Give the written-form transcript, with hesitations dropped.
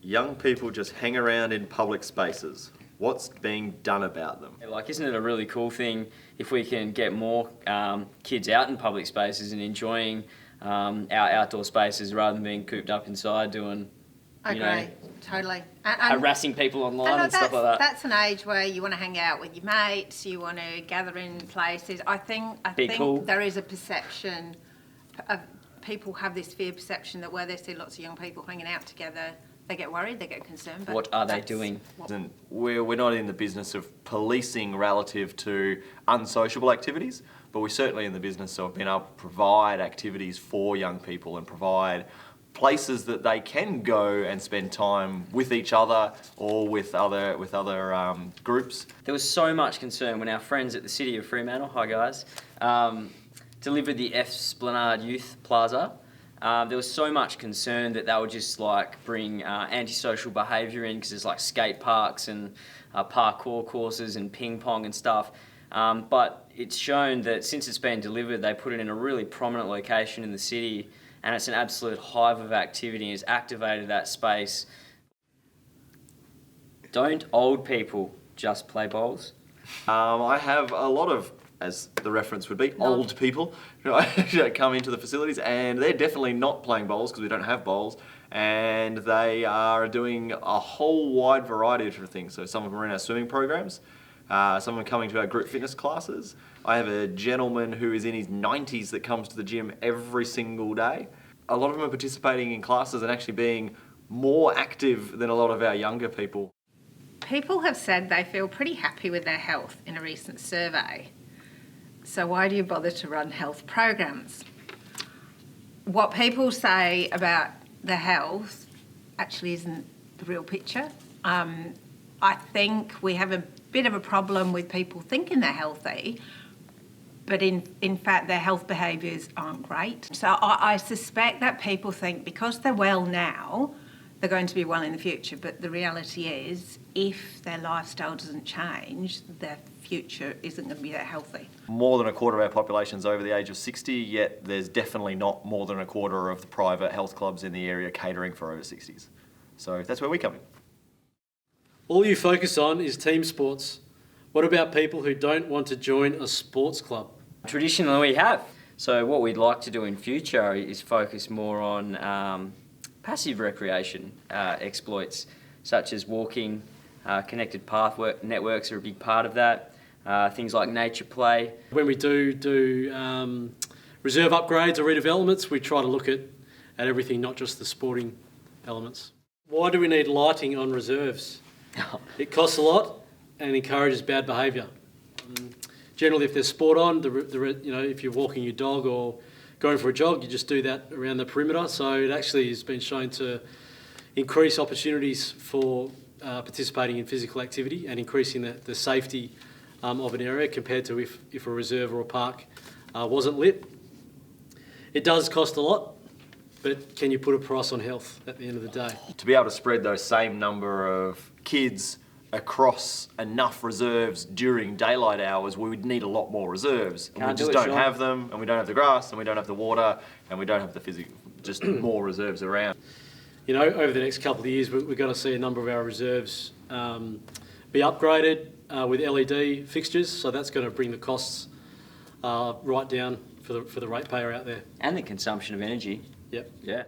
Young people just hang around in public spaces. What's being done about them? Like, isn't it a really cool thing if we can get more kids out in public spaces and enjoying our outdoor spaces rather than being cooped up inside doing, Totally. harassing people online and stuff like that. That's an age where you want to hang out with your mates, you want to gather in places. I think cool. There is a perception of people have this fear perception that where they see lots of young people hanging out together, they get worried, they get concerned. But what are they doing? We're not in the business of policing relative to unsociable activities, but we're certainly in the business of being able to provide activities for young people and provide places that they can go and spend time with each other or with other groups. There was so much concern when our friends at the City of Fremantle, hi guys, delivered the Esplanade Youth Plaza. There was so much concern that they would just bring antisocial behaviour in because there's skate parks and parkour courses and ping pong and stuff. But it's shown that since it's been delivered, they put it in a really prominent location in the city, and it's an absolute hive of activity and has activated that space. Don't old people just play bowls? I have a lot of, as the reference would be, old people that come into the facilities, and they're definitely not playing bowls because we don't have bowls, and they are doing a whole wide variety of different things. So some of them are in our swimming programs, some of them are coming to our group fitness classes. I have a gentleman who is in his 90s that comes to the gym every single day. A lot of them are participating in classes and actually being more active than a lot of our younger people. People have said they feel pretty happy with their health in a recent survey. So why do you bother to run health programs? What people say about the health actually isn't the real picture. I think we have a bit of a problem with people thinking they're healthy, but in fact their health behaviours aren't great. So I suspect that people think because they're well now, they're going to be well in the future, but the reality is if their lifestyle doesn't change, their future isn't going to be that healthy. More than a quarter of our population is over the age of 60, yet there's definitely not more than a quarter of the private health clubs in the area catering for over 60s. So that's where we come in. All you focus on is team sports. What about people who don't want to join a sports club? Traditionally we have. So what we'd like to do in future is focus more on passive recreation exploits, such as walking. Connected path networks are a big part of that. Things like nature play. When we do reserve upgrades or redevelopments, we try to look at everything, not just the sporting elements. Why do we need lighting on reserves? It costs a lot and encourages bad behaviour. Generally, if there's sport on, if you're walking your dog or going for a jog, you just do that around the perimeter. So it actually has been shown to increase opportunities for participating in physical activity and increasing the safety of an area compared to if a reserve or a park wasn't lit. It does cost a lot, but can you put a price on health at the end of the day? To be able to spread those same number of kids across enough reserves during daylight hours, we would need a lot more reserves. And we just don't have them, and we don't have the grass, and we don't have the water, and we don't have the physical, just more reserves around. Over the next couple of years, we're going to see a number of our reserves be upgraded with LED fixtures, so that's going to bring the costs right down for the ratepayer out there. And the consumption of energy. Yep. Yeah.